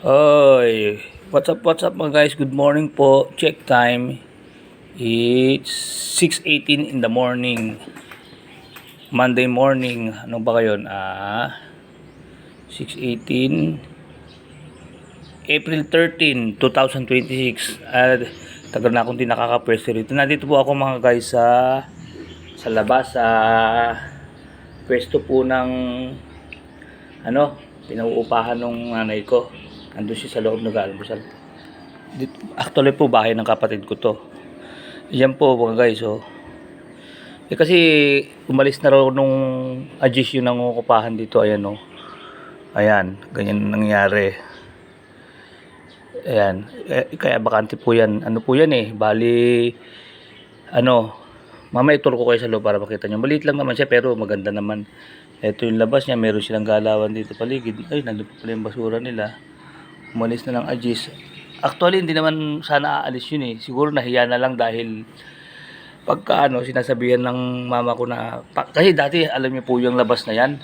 Oy, what's up mga guys? Good morning po. Check time. It's 6:18 in the morning. Monday morning. Ano ba ngayon? 6:18 April 13, 2026. Tagal na akong di nakakapwesto rito. Nandito po ako mga guys sa labas sa pwesto po ng pinauupahan ng nanay ko. Andun siya sa loob nag-aalmusal. Actually po bahay ng kapatid ko to. Yan po mga guys kasi umalis na raw nung Agis yung nangungupahan dito. Ayan ayan, ganyan nangyari. Ayan, kaya bakante po yan. Ano po yan bali mamaya ituro ko kayo sa loob para makita nyo. Maliit lang naman siya pero maganda naman. Ito yung labas niya, meron silang galawan dito paligid. Ay, nandun pa pala yung basura nila. Umalis na lang Agis. Actually, hindi naman sana aalis yun Siguro nahiya na lang dahil pagka sinasabihan ng mama ko na, kasi dati alam niyo po yung labas na yan.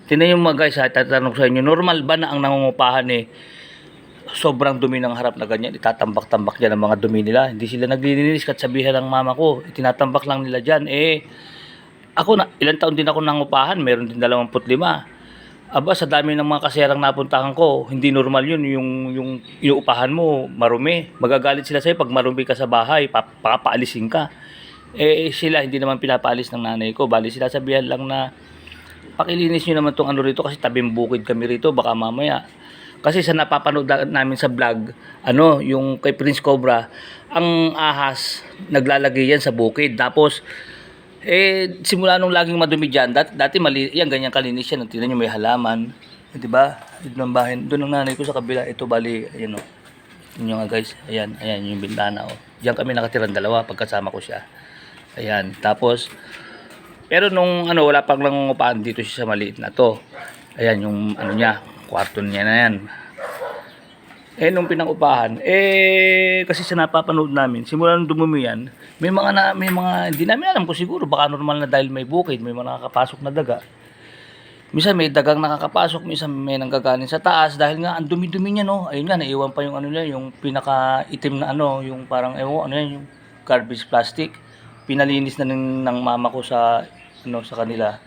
Tingnan yung mga guys tatanong sa inyo, normal ba na ang nangungupahan sobrang dumi ng harap na ganyan, itatambak-tambak dyan ang mga dumi nila. Hindi sila naglilinis kahit sabihan ng mama ko, itinatambak lang nila dyan. Ako na, ilang taon din ako nangungupahan, meron din 25. Aba, sa dami ng mga kaserang napuntahan ko, hindi normal yun, yung inuupahan mo, marumi. Magagalit sila sa'yo pag marumi ka sa bahay, papaalisin ka. Sila, hindi naman pinapaalis ng nanay ko. Bali, sila sabihan lang na, pakilinis nyo naman tong rito kasi tabing bukid kami rito, baka mamaya. Kasi sa napapanood namin sa vlog, yung kay Prince Cobra, ang ahas, naglalagay yan sa bukid. Tapos, simula nung laging madumi dyan, dati mali, yan, ganyan kalinis yan. Tingnan nyo may halaman. Diba? Doon ang bahay. Doon ang nanay ko sa kabila. Ito bali, ayan Yun nga guys. Ayan yung bintana Diyan kami nakatirang dalawa pagkasama ko siya. Ayan. Tapos, pero nung wala pang nangungupahan dito siya sa maliit na to. Ayan yung niya, kwarto niya na yan. Nung pinangupahan, kasi sa napapanood namin, simula nung dumumi yan, may mga, hindi namin alam kung siguro, baka normal na dahil may bukid, may mga nakakapasok na daga. Minsan may dagang nakakapasok, minsan may nanggagaling sa taas, dahil nga, ang dumi-dumi niya, ayun nga, naiwan pa yung yung pinaka-itim na yung parang, yung garbage plastic. Pinalinis na ng mama ko sa kanila.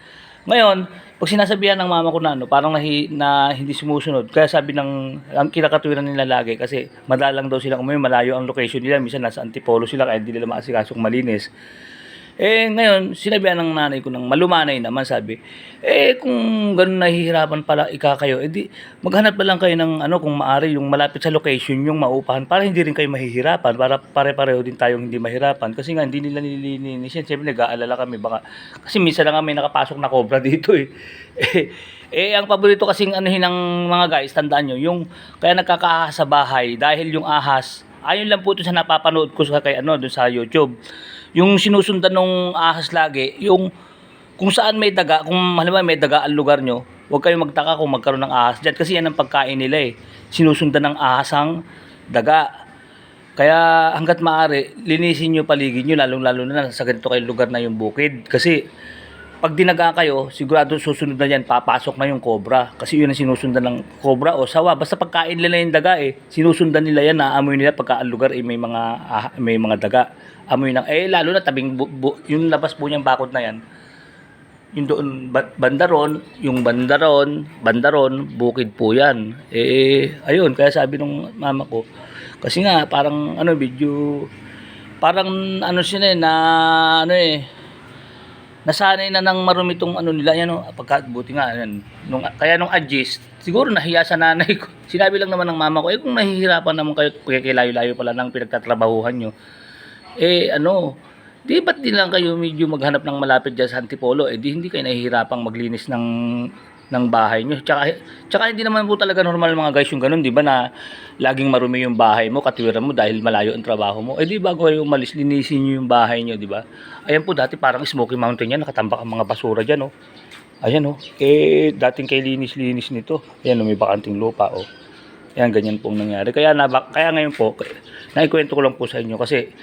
Ngayon, pag sinasabihan ng mama ko na parang hindi sumusunod. Kaya sabi ang kinakatwiran nila lagi kasi madalang daw silang malayo ang location nila. Minsan nasa Antipolo sila kaya hindi nila maasikasong malinis. Ngayon, sinabihan ng nanay ko ng malumanay naman, sabi, kung ganun nahihirapan pala kayo, di maghanap na lang kayo ng kung maari yung malapit sa location yung maupahan para hindi rin kayo mahihirapan, para pare-pareho din tayong hindi mahirapan. Kasi nga hindi nila nililinis yan. Siyempre nag-aalala kami baka kasi minsan lang may nakapasok na cobra dito ang paborito kasing ng mga guys, tandaan nyo, yung kaya nagkakaahas sa bahay dahil yung ahas, ayon lang po ito sa napapanood ko sa doon sa YouTube. Yung sinusundan ng ahas lagi, yung kung saan may daga, kung halimbawa may daga ang lugar nyo, huwag kayong magtaka kung magkaroon ng ahas dyan kasi yan ang pagkain nila Sinusundan ng ahas ang daga. Kaya hanggat maaari, linisin nyo paligid nyo, lalong-lalo na sa ganito kayong lugar na yung bukid. Kasi pag dinaga kayo, sigurado susunod na yan, papasok na yung cobra. Kasi yun ang sinusundan ng cobra o sawa. Basta pagkain nila yung daga sinusundan nila yan, naamoy nila pagka ang lugar may mga daga. Amoy ng, lalo na tabing, yung labas po niyang bakod na yan, yung doon, bandaron, bukid po yan. Ayun, kaya sabi nung mama ko, kasi nga, parang, parang, siya nasanay na ng marumi tong nila yan pagkabuti nga yan. Kaya nung Agis, siguro nahiya sa nanay ko. Sinabi lang naman ng mama ko, kung nahihirapan naman kayo, pagkikilayo-layo pala ng pinagtatrabahuhan nyo, di ba't di lang kayo medyo maghanap ng malapit dyan sa Antipolo, di hindi kayo nahihirapang maglinis ng bahay nyo. Tsaka hindi naman po talaga normal mga guys yung ganun, di ba, na laging marumi yung bahay mo, katwiran mo dahil malayo ang trabaho mo. Di bago kayo umalis, linisin nyo yung bahay nyo, di ba? Ayan po, dati parang Smoky Mountain yan, nakatambak ang mga basura dyan, Ayan, dating kay linis-linis nito. Ayan, may bakanting lupa, Ayan, ganyan pong nangyari. Kaya ngayon po, naikwento ko lang po sa inyo kasi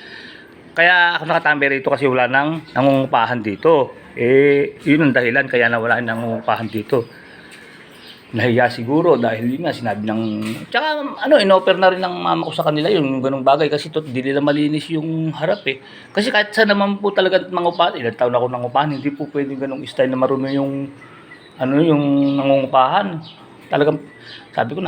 kaya ako nakatambay rito kasi wala nang nangungupahan dito. Yun ang dahilan kaya nawala nang nangungupahan dito. Nahiya siguro dahil yun nga sinabi ng tsaka ano inoffer na rin ng mama ko sa kanila yung ganung bagay kasi di nila malinis yung harap eh. Kasi kahit sa naman po talaga mangupahan, ilang taon ako nangupahan, hindi po pwedeng ganung style na marumi yung ano yung nangungupahan. Talagang sabi ko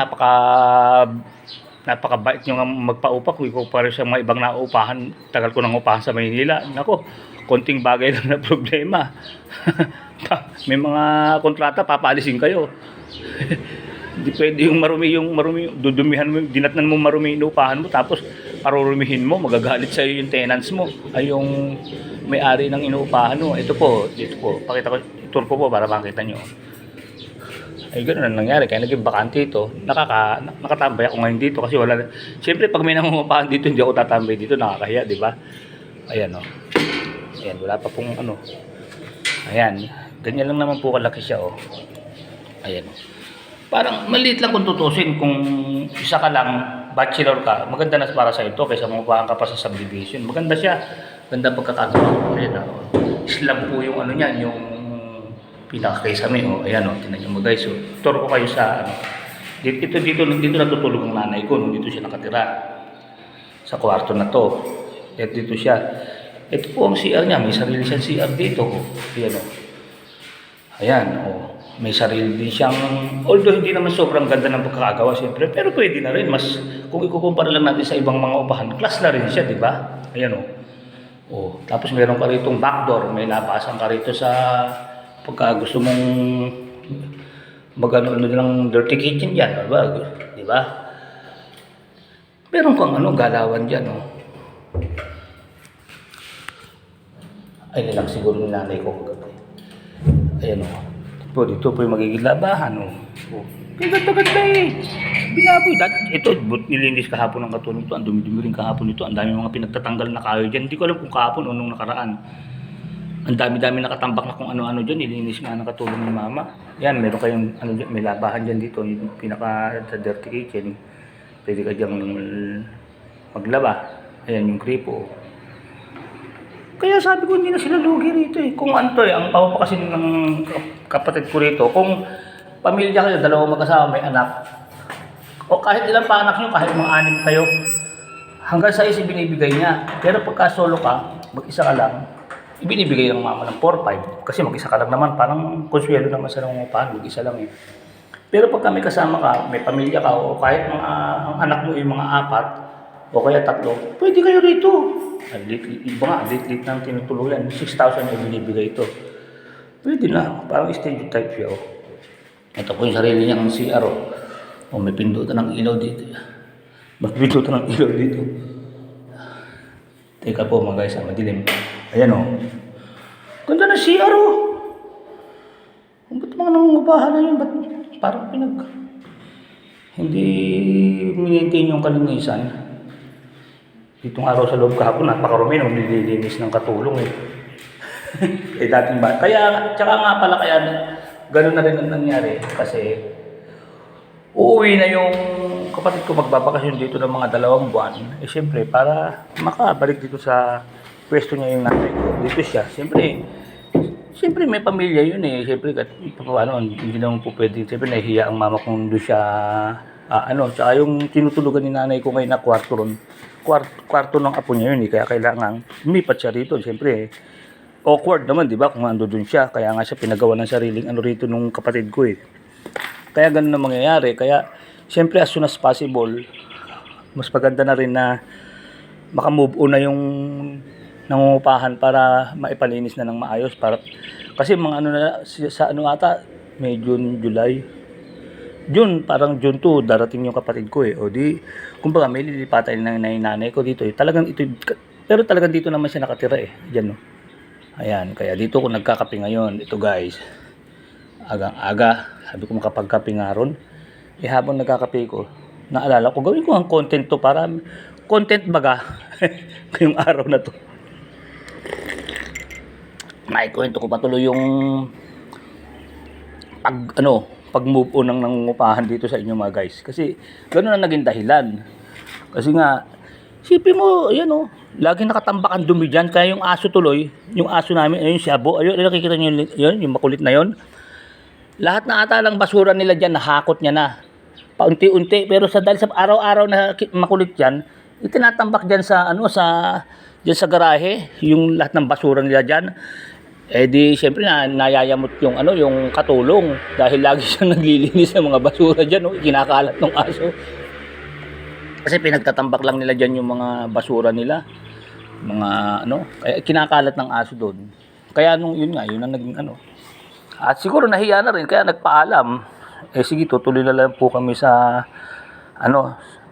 napakabait nyo nga magpaupa kung ikumpara sa mga ibang naupahan. Tagal ko nang upahan sa Maynila. Nako, konting bagay lang na problema. May mga kontrata papaalisin kayo. Hindi pwede yung marumi, dudumihan mo, dinatnan mo marumi yung upahan mo, tapos parurumihin mo, magagalit sa'yo yung tenants mo, ay yung may-ari ng inuupahan mo. Ito po, dito po, pakita ko, itur ko po para makita nyo. Ay ganoon ang nangyari, kaya naging bakante ito, nakatambay ako ngayon dito kasi wala, siyempre pag may nangungupahan dito, hindi ako tatambay dito, nakakahiya, di ba? Ayan o, ayan, wala pa pong ano, ayan, ganyan lang naman po kalaki siya o. Ayan. Parang maliit lang kung tutusin. Kung isa ka lang, bachelor ka, maganda na para sa ito kaysa mamupahan ka pa sa subdivision. Maganda siya. Ganda pagkakagawa. Ayan o. Slab po yung ano niyan, yung pinaka-kesame o. Ayan o, tinan nyo mo guys. So, tour ko kayo sa ano. Dito natutulog ang nanay ko nung dito siya nakatira. Sa kwarto na to. At dito siya. Ito po ang CR niya. May sarili siyang CR dito. O. Ayan o. Ayan o. May sarili din siyang, although hindi naman sobrang ganda ng pagkakagawa siyempre, pero pwede na rin. Mas, kung ikukumpara lang natin sa ibang mga upahan, class na rin siya, di ba? Ayan o. Oh. Tapos meron ka rito backdoor, may lapasan ka rito sa, pagka gusto mong, magano ng dirty kitchen dyan, di ba? Meron kang ano, galawan dyan, o. Ay, lang siguro ng nanay ko. Ayan o. Dito po yung magiging labahan. Ganda-ganda eh. Binaboy. Ito, nilinis kahapon ng katulong ito. Ang dumi-dumi rin kahapon ito. Ang dami mga pinagtatanggal na kahoy dyan. Hindi ko alam kung kahapon o nung nakaraan. Ang dami-dami nakatambak na kung ano-ano dyan. Nilinis nga ng katulong ni mama. Yan, meron kayong ano dyan, may labahan dyan dito. Yung pinaka sa dirty kitchen. Pwede ka dyan maglaba. Ayan yung kripo. Kaya sabi ko hindi na sila lugi rito eh. Kung ano to eh, ang papa kasi ng kapatid ko rito, kung pamilya kayo, dalawang mag-asawa, may anak, o kahit ilang pa anak nyo, kahit mga 6 kayo, hanggang sa is ibinibigay niya. Pero pagka solo ka, mag-isa ka lang, ibinibigay ng mama ng 4-5. Kasi mag-isa ka lang naman, parang konsuelo naman sa nangungupahan, mag-isa lang eh. Pero pagka may kasama ka, may pamilya ka, o kahit mga ang anak mo yung mga 4, o kaya 3, pwede kayo rito. Iba nga, late nang tinutuluyan. 6,000 na binibigay ito. Pwede na. Parang stage type siya. Oh. Ito po yung sarili niyang CR. Oh, may pindutan ng ilaw dito. May pindutan ng ilaw dito. Teka po mga guys, madilim. Ayan o. Ganda na CR o. Ba't mga nangungupahan na yun? Ba't parang hindi maintain yung kalinisan? Itong araw sa loob kahapon, napakarumi nung nililinis ng katulong eh. Eh dating ba? Kaya, tsaka nga pala kaya gano'n na rin ang nangyari kasi uuwi na yung kapatid ko magbabakasyon dito ng mga 2 buwan. Eh siyempre, para makabalik dito sa pwesto niya yung nanay ko. Dito siya. Siyempre may pamilya yun eh. Siyempre, paano, hindi naman po pwede. Siyempre, nahihiya ang mama kung doon siya, tsaka yung tinutulugan ni nanay ko ngayon na kwarto ron. Kwarto ng apo niya yun eh, kaya kailangan lumipat siya rito. Siyempre, awkward naman, di ba, kung ando dun siya. Kaya nga siya pinagawa ng sariling ano rito nung kapatid ko eh. Kaya ganun na mangyayari. Kaya, siyempre, as soon as possible, mas maganda na rin na makamove on na yung nangungupahan para maipalinis na ng maayos. Kasi mga ano na, sa ano ata, may June, July. Parang June 2, darating yung kapatid ko eh. O di, kumbaga may lilipatan ng nanay ko dito eh. Pero talagang dito naman siya nakatira eh. Diyan no. Ayan, kaya dito ko nagkakape ngayon. Ito guys, agang-aga. Sabi ko makapagkape nga ron. Eh habang nagkakape ko, naalala ko, gawin ko ang content to para, content baga, ngayong araw na to. Maikwento ko patuloy yung pag-move on ng nangungupahan dito sa inyo mga guys. Kasi gano'n na naging dahilan. Kasi nga, sipin mo, ayan o, lagi nakatambak ang dumi dyan. Kaya yung aso tuloy, yung aso namin, ayun si Abo, ayun, nakikita nyo yun, yung makulit na yun. Lahat na ata ng basura nila diyan nahakot niya na. Paunti-unti, pero dahil sa araw-araw na makulit yan, itinatambak diyan sa diyan sa garahe, yung lahat ng basura nila diyan. Eh di syempre nayayamot yung yung katulong dahil lagi siyang naglilinis ng mga basura diyan, no, kinakalat ng aso. Kasi pinagtatambak lang nila diyan yung mga basura nila. Mga kaya kinakalat ng aso doon. Kaya yun ang naging At siguro nahiya na rin kaya nagpaalam. Eh sige, tutuloy na lang po kami sa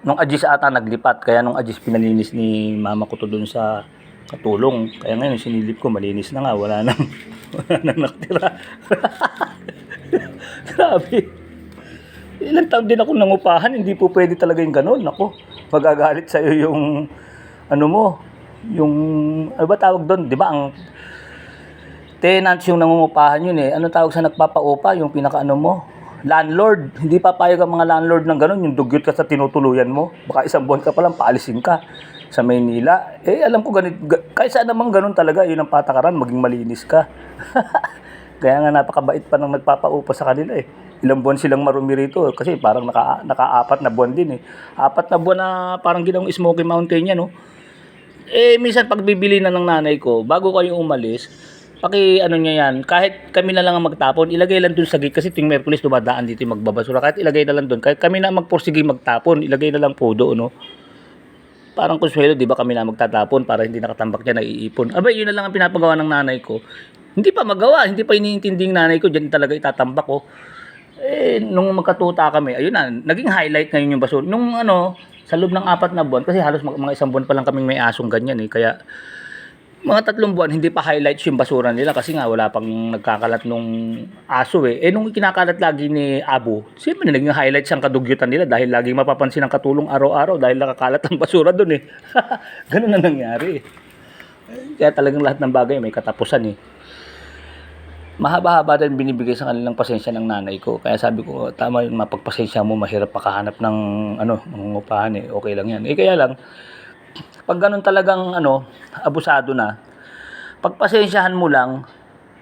nung Ajis ata naglipat. Kaya nung Ajis pinalinis ni mama ko to doon sa katulong. Kaya ngayon sinilip ko malinis na nga, wala nang nakatira. Grabe. Ilang taon din ako nangupahan, hindi po pwede talaga yung ganun. Ako, magagalit sa'yo yung yung ano ba tawag doon, 'di ba? Ang tenants yung nangungupahan yun eh. Ano tawag sa nagpapaupa? Yung landlord. Hindi papayag ang mga landlord ng ganun. Yung dugyot ka sa tinutuluyan mo. Baka isang buwan ka pa lang, paalisin ka sa Maynila. Eh, alam ko kahit saan naman ganun talaga. Yun ang patakaran, maging malinis ka. Kaya nga napakabait pa ng nagpapaupa sa kanila eh. Ilang buwan silang marumi rito kasi parang naka-4 na buwan din eh. 4 na buwan na parang ginawang Smoky Mountain yan, no? Eh, minsan pag bibili na ng nanay ko, bago kayo umalis, niya yan, kahit kami na lang ang magtapon, ilagay lang dun sa gate kasi tuwing Merkulis dumadaan dito yung magbabasura, kahit ilagay na lang dun, kahit kami na magpursige magtapon, ilagay na lang po doon, no? Parang konsuelo, di ba kami na magtatapon para hindi nakatambak dyan, naiipon. Abay, yun na lang ang pinapagawa ng nanay ko. Hindi pa magawa, hindi pa iniintinding nanay ko, dyan talaga itatambak ko. Eh, nung magkatuta kami, ayun na, naging highlight ngayon yung basura. Nung sa loob ng 4 na buwan, kasi halos mga 1 buwan pa lang kaming may asong ganyan eh, kaya mga 3 buwan, hindi pa highlights yung basura nila kasi nga wala pang nagkakalat nung aso eh. Eh nung kinakalat lagi ni Abo, siyempre naging highlights ang kadugyutan nila dahil laging mapapansin ang katulong araw-araw dahil nakakalat ang basura doon eh. Ganun na nangyari eh. Kaya talagang lahat ng bagay may katapusan eh. Mahaba-haba din binibigay sa kanilang pasensya ng nanay ko. Kaya sabi ko, tama yun, mapagpasensya mo, mahirap makahanap ng mangungupahan eh. Okay lang yan. Eh kaya lang, pag ganun talagang abusado na, pagpasensyahan mo lang,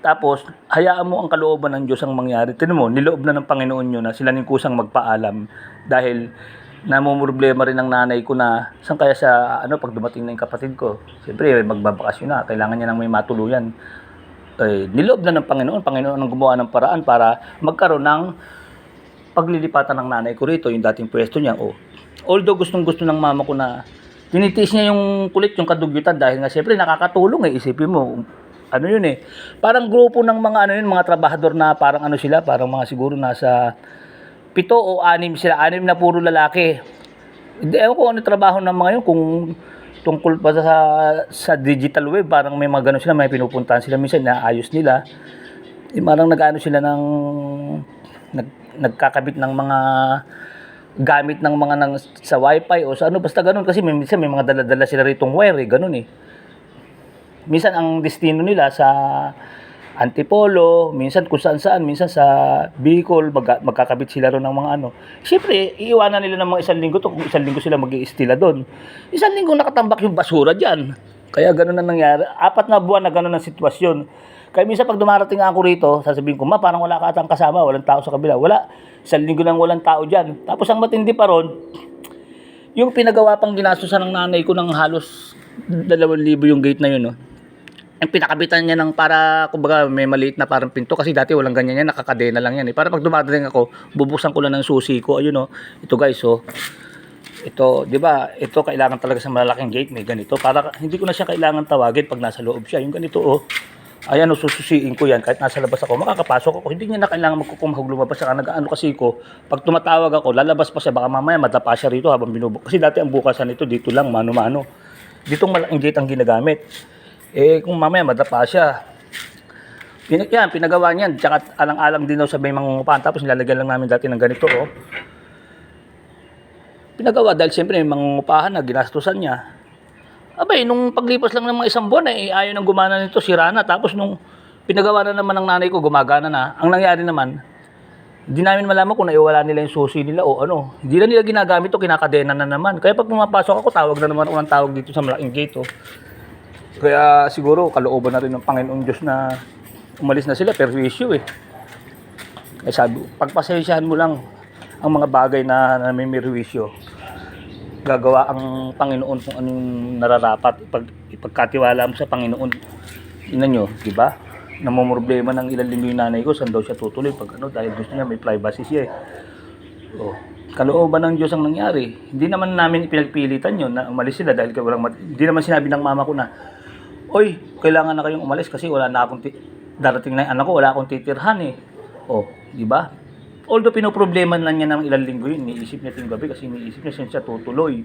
tapos hayaan mo ang kalooban ng Diyos ang mangyari. Tingnan mo, niloob na ng Panginoon yun na sila ning kusang magpaalam dahil namumroblema rin ng nanay ko na saan kaya sa pag dumating na yung kapatid ko. Siyempre, magbabakasyon na, kailangan niya nang may matuluyan. Niloob na ng Panginoon ang gumawa ng paraan para magkaroon ng paglilipatan ng nanay ko rito, yung dating pwesto niya. Although gustong-gusto ng mama ko na tinitiis niya yung kulit, yung kadugyutan dahil nga siyempre nakakatulong eh. Isipin mo, yun eh. Parang grupo ng mga mga trabahador na parang sila, parang mga siguro nasa 7 o 6 sila. 6 na puro lalaki. Hindi, ewan ko trabaho ng mga yun, kung tungkol pa sa digital web, parang may mga sila, may pinupuntahan sila, minsan naayos nila. Parang sila ng nagkakabit ng mga gamit ng mga sa wifi o sa basta ganun kasi minsan may mga dala-dala sila ritong wire ganun eh. Minsan ang destino nila sa Antipolo, minsan kung saan, minsan sa Bicol, magkakabit sila ron ng mga Siyempre, iiwanan nila ng mga 1 linggo to, kung 1 linggo sila mag-i-istila doon. 1 linggo nakatambak yung basura diyan. Kaya ganun na nangyari. 4 na buwan na ganun ang sitwasyon. Kaya minsan pag dumarating ako rito, sasabihin ko, parang wala ka atang kasama, walang tao sa kabila. Wala. 1 linggo nang walang tao dyan. Tapos ang matindi pa ron, yung pinagawa pang ginastusan ng nanay ko ng halos 2,000 yung gate na yun, no? Ang pinakabitan niya ng para, kumbaga, may maliit na parang pinto. Kasi dati walang ganyan yan, nakakadena lang yan. Para pag dumadating ako, bubuksan ko lang ng susi ko. Ayun, no? Ito guys, ito, di ba? Ito kailangan talaga sa malalaking gate, may ganito. Para hindi ko na siya kailangan tawagin pag nasa loob siya. Yung ganito, ayan, sususiin ko yan. Kahit nasa labas ako, makakapasok ako. Hindi niya na kailangan magkukumahog lumabas. Saka kasi ko, pag tumatawag ako, lalabas pa siya. Baka mamaya madapa siya rito habang binubuk. Kasi dati ang bukasan nito, dito lang, mano-mano. Ditong malaking gate ang ginagamit. Eh, kung mamaya madapa siya. Pinagawa niyan. Tsaka alang-alang din daw sa may mangungupahan. Tapos nilalagyan lang namin dati ng ganito, Pinagawa dahil siyempre may mangungupahan na ginastusan niya. Abay, nung paglipas lang ng mga 1 buwan, ayaw nang gumana nito, sira na. Tapos nung pinagawa na naman ng nanay ko, gumagana na. Ang nangyari naman, hindi namin malaman kung naiwala nila yung susi nila o Hindi na nila ginagamit o kinakadena na naman. Kaya pag pumapasok ako, tawag na naman ako ng tawag dito sa malaking gate, Kaya siguro, kalooban na rin ng Panginoon Diyos na umalis na sila, perwisyo, Eh sabi, pagpasensyahan mo lang ang mga bagay na namimirwisyo. Gagawa ang Panginoon kung anong nararapat. Ipagkatiwala mo sa Panginoon. Tingnan nyo, di ba? Namomroblema ng ilang linggo yung nanay ko, saan daw siya tutuloy pag ano, dahil gusto niya may privacy siya eh. Oh, kalooban ng Diyos ang nangyari. Hindi naman namin pinagpilitan yun na umalis sila dahil hindi naman sinabi ng mama ko na, oy, kailangan na kayong umalis kasi wala na akong darating na yung anak ko, wala akong titirhan eh. Oh, di ba? Although pinoproblema na niya ng ilang linggo yun, iniisip niya yung gabi kasi iniisip niya siya tutuloy.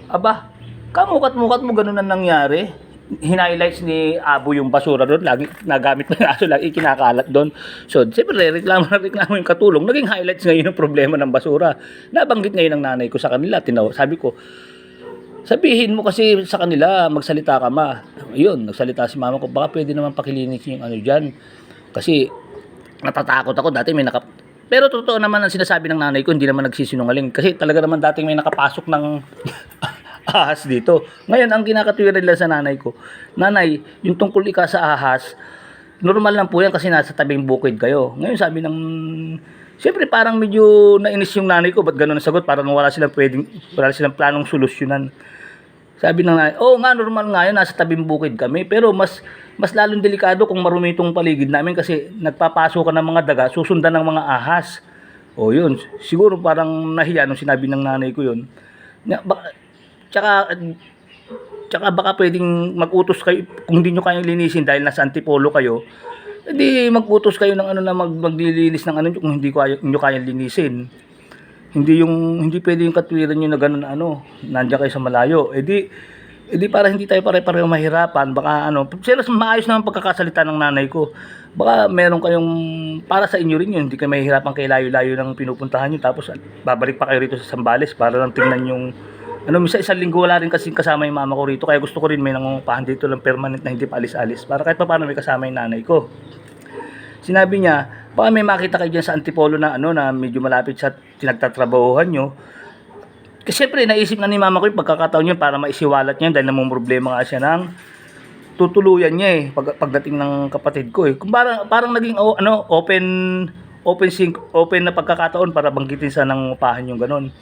Aba, kamukat-mukat mo ganun ang nangyari. Hinighlights ni Abo yung basura doon, lagi nagamit mo yung aso, lagi kinakalat doon. So, siyempre, reklamo yung katulong. Naging highlights ngayon yung problema ng basura. Nabanggit ngayon ng nanay ko sa kanila. Sabi ko, sabihin mo kasi sa kanila, magsalita ka ma. Ayun, nagsalita si mama ko, baka pwede naman pakilinis yung ano dyan. Kasi, natatakot ako. Dati may Pero totoo naman ang sinasabi ng nanay ko, hindi naman nagsisinungaling. Kasi talaga naman dating may nakapasok ng ahas dito. Ngayon, ang kinakatwiran nila sa nanay ko, nanay, yung tungkol ika sa ahas, normal lang po yan kasi nasa tabing bukid kayo. Ngayon sabi ng, siyempre parang medyo nainis yung nanay ko, ba't gano'n ang sagot? Parang wala silang planong solusyonan. Sabi ng nanay, oo nga, normal nga yun, nasa tabing bukid kami. Pero mas lalong delikado kung marumi itong paligid namin kasi nagpapasok ka ng mga daga, susundan ng mga ahas. O yun, siguro parang nahiya nung sinabi ng nanay ko yun. Tsaka baka pwedeng mag-utos kayo, kung hindi nyo kayang linisin dahil nasa Antipolo kayo, edi mag-utos kayo ng ano na maglilinis ng ano kung hindi nyo kayang linisin. Hindi pwede yung katwiran nyo na gano'n nandiyan kayo sa malayo. Edi para hindi tayo pare-pareho mahirapan, baka sila maayos naman pagkakasalita ng nanay ko. Baka meron kayong, para sa inyo rin yun, hindi kayo mahihirapan kay layo-layo ng pinupuntahan nyo, tapos babalik pa kayo rito sa Zambales para lang tingnan yung, isang linggo wala rin kasi kasama yung mama ko rito, kaya gusto ko rin may nangungupahan dito lang permanent na hindi pa alis-alis, para kahit pa paano may kasama yung nanay ko. Sinabi niya, baka may makita kayo dyan sa Antipolo na na medyo malapit sa pinagtatrabahuhan nyo. Kasi siyempre, naisip na ni mama ko yung pagkakataon niya para maisiwalat niya dahil namumroblema nga siya ng tutuluyan niya eh, pagdating ng kapatid ko eh. Kung parang naging open na pagkakataon para banggitin sa nangungupahan yung ganon.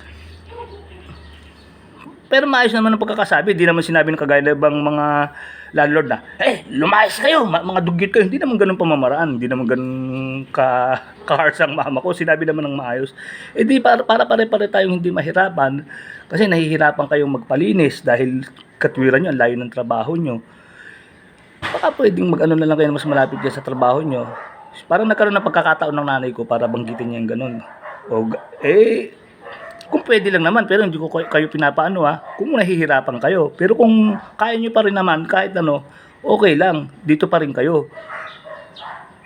Pero maayos naman ang pagkakasabi, hindi naman sinabi ng kagaya ng mga landlord na, lumayas kayo, mga dugyot kayo. Hindi naman ganun pamamaraan, hindi naman ganun ka-harsh ang mama ko. Sinabi naman ng maayos. Di para pare-pare tayong hindi mahirapan, kasi nahihirapan kayong magpalinis dahil katwiran nyo, ang layo ng trabaho nyo. Baka pwedeng na lang kayo mas malapit dyan sa trabaho nyo. Parang nagkaroon ng pagkakataon ng nanay ko para banggitin niya yung ganun. Kung pwede lang naman, pero hindi ko kayo pinapaano kung nahihirapan kayo. Pero kung kaya nyo pa rin naman, kahit okay lang, dito pa rin kayo.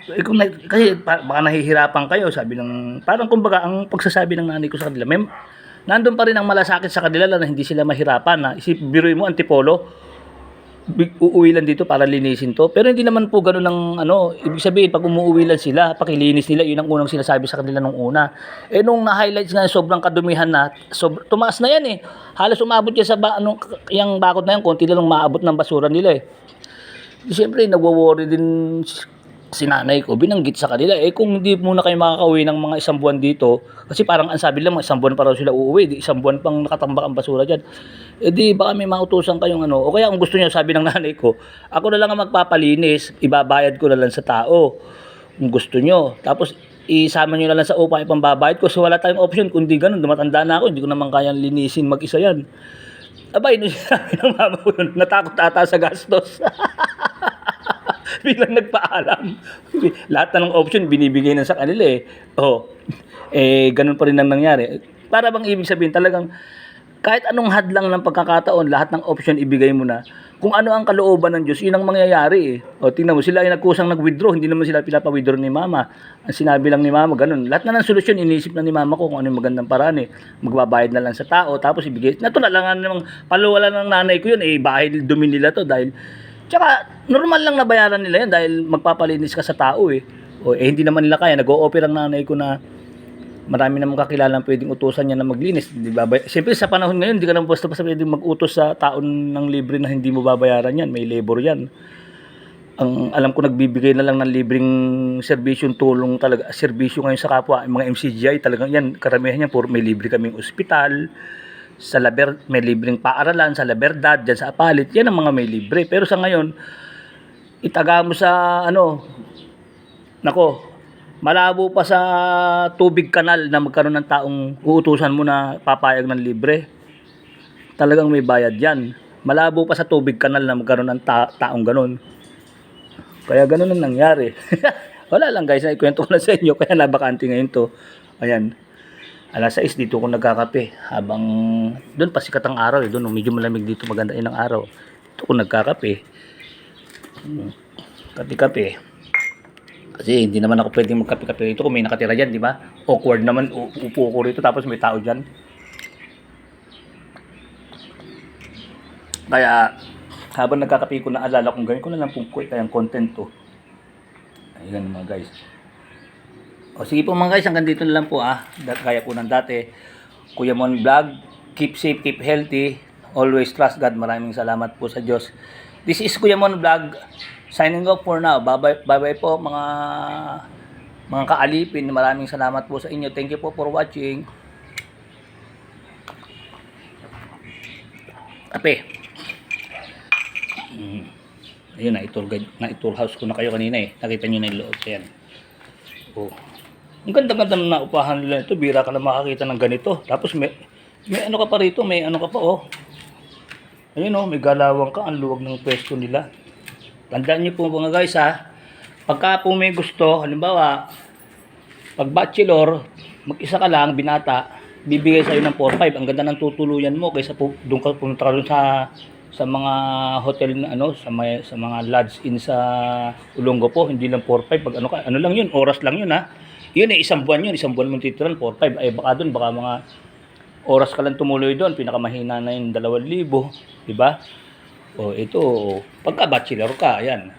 Kasi baka nahihirapan kayo, sabi ng, parang kumbaga, ang pagsasabi ng nanay ko sa kanila, nandun pa rin ang malasakit sa kanila na hindi sila mahirapan. Biruin mo, Antipolo, uuwi lang dito para linisin to. Pero hindi naman po ganun ng ibig sabihin pag umuwi lang sila, pakilinis nila, yun ang unang sinasabi sa kanila nung una. Nung na-highlights nga sobrang kadumihan na, tumaas na yan eh. Halos umabot yan sa yung bakod na yan, konti lang maabot ng basura nila eh. Siyempre, nagwo-worry din si nanay ko, binanggit sa kanila, kung hindi muna kayo makakauwi ng mga isang buwan dito, kasi parang ang sabi lang, isang buwan pa raw sila uuwi, isang buwan pang nakatambak ang basura dyan, di baka may mautusan kayong o kaya kung gusto niya, sabi ng nanay ko, ako na lang ang magpapalinis, ibabayad ko na lang sa tao, kung gusto nyo, tapos isama nyo na lang sa upa yung pambabayad ko, so wala tayong option, kundi ganun, dumatanda na ako, hindi ko naman kayang linisin mag-isa yan. Abay, nung sinabi ng mama ko yun, natakot ata sa gastos. Biglang nagpaalam. Lahat na ng option binibigay na sa kanila ganun pa rin ang nangyari. Para bang ibig sabihin talagang kahit anong hadlang ng pagkakataon, lahat ng option ibigay mo na. Kung ano ang kalooban ng Diyos, yun ang mangyayari tingnan mo, sila ay nagkusang nag-withdraw, hindi naman sila pinapa-withdraw ni mama. Ang sinabi lang ni mama, ganun. Lahat na ng solusyon, iniisip na ni mama ko kung ano yung magandang paraan Magbabayad na lang sa tao, tapos ibigay. Natural lang namang paluwala ng nanay ko yun, bahay dumi nila to dahil tsaka, normal lang na bayaran nila yan dahil magpapalinis ka sa tao hindi naman nila kaya. Nag-o-offer ang nanay ko na marami namang kakilalang pwedeng utusan niya na maglinis. Siyempre sa panahon ngayon, hindi ka naman basta pwedeng mag-utos sa taon ng libre na hindi mo babayaran yan. May labor yan. ang alam ko nagbibigay na lang ng libreng serbisyong tulong talaga, serbisyo ngayon sa kapwa, yung mga MCGI talagang yan, karamihan yan, puro may libre kaming ospital, sa may libreng paaralan, sa La Verdad, dyan sa Apalit, yan ang mga may libre. Pero sa ngayon, itaga mo sa nako, malabo pa sa tubig kanal na magkaroon ng taong uutusan mo na papayag ng libre. Talagang may bayad yan. Malabo pa sa tubig kanal na magkaroon ng taong ganun. Kaya ganun ang nangyari. Wala lang guys, naikwento ko lang sa inyo. Kaya nabakante ngayon to. Ayan. Alas 6 dito ko nagkakape. Habang doon pasikat ang araw. Doon medyo malamig dito. Maganda yun ang araw. Dito ko nagkakape. Kape-kape. Kasi hindi naman ako pwedeng magkape-kape rito kung may nakatira dyan, di ba? Awkward naman. Upo ko rito tapos may tao dyan. Kaya habang nagkakape ko, naalala kong ganyan ko na lang pong yung content to. Ayan mga guys. O sige po mga guys, hanggang dito na lang po Kaya po ng dati. Kuya Mon Vlog, keep safe, keep healthy, always trust God. Maraming salamat po sa Diyos. This is Kuya Mon Vlog, signing off for now. Bye bye po mga kaalipin. Maraming salamat po sa inyo. Thank you po for watching. Kape. Ayun, na-tour house ko na kayo kanina eh. Nakita nyo na yung loob. Ayan. Oh. Ang ganda-ganda na upahan nila ito. Bira ka na makakita ng ganito. Tapos may ano ka pa rito. May ano ka pa oh. Ayun oh, may galawang ka. Ang luwag ng pwesto nila. Tandaan nyo po mga guys Pagka po may gusto, halimbawa, pag bachelor, mag-isa ka lang, binata, bibigay sa'yo ng 4-5. Ang ganda ng tutuluyan mo kaysa doon ka pumunta ka doon sa mga hotel na sa mga lodge in sa Olongo po, hindi lang 4-5 pag ano lang yun, oras lang yun Yun isang buwan mo titiran 4-5 ay baka mga oras ka lang tumuloy doon, pinakamahina na yung 2,000, di ba? O ito, pagka bachelor ka, ayan.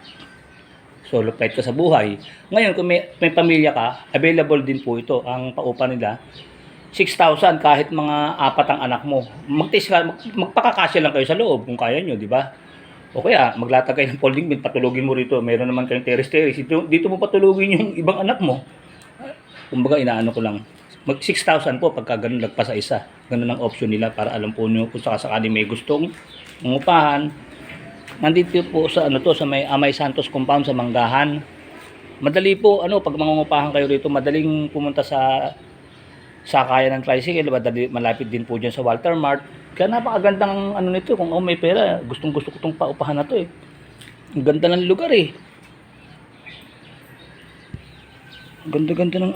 Solo flight ka sa buhay. Ngayon kung may pamilya ka, available din po ito. Ang paupa nila 6,000 kahit mga 4 ang anak mo. Magpakakasya lang kayo sa loob kung kaya nyo, di ba? O kaya, maglatag kayo ng folding bed, patulogin mo rito. Meron naman kayong terrace. Dito mo patulogin yung ibang anak mo. Kumbaga, inaano ko lang. 6,000 po pagka ganun lagpas sa isa. Ganun ang option nila para alam po nyo kung sakasakali may gustong upahan. Nandito po sa sa may Amay Santos compound sa Manggahan. Madali po, pag mangungupahan kayo rito, madaling pumunta sa sakaya ng tricycle, malapit din po dyan sa Walter Mart. Kaya napakagandang nito, kung may pera, gustong-gusto ko itong paupahan na to eh. Ang ganda ng lugar eh. Ganda-ganda ng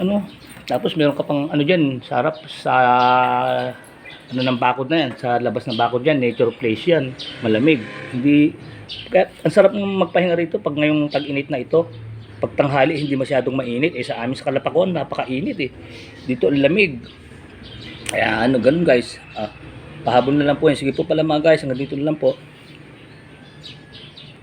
Tapos meron ka pang dyan, sa harap, sa ng bakod na yan, sa labas ng bakod yan, nature place yan, malamig. Kaya ang sarap ng magpahinga rito pag ngayong tag-init na ito. Pag tanghali, hindi masyadong mainit. Sa amin sa Calapacon, napakainit eh. Dito ang lamig. Kaya ganun guys. Pahabol na lang po yan. Sige po pala mga guys, hanggang dito na lang po.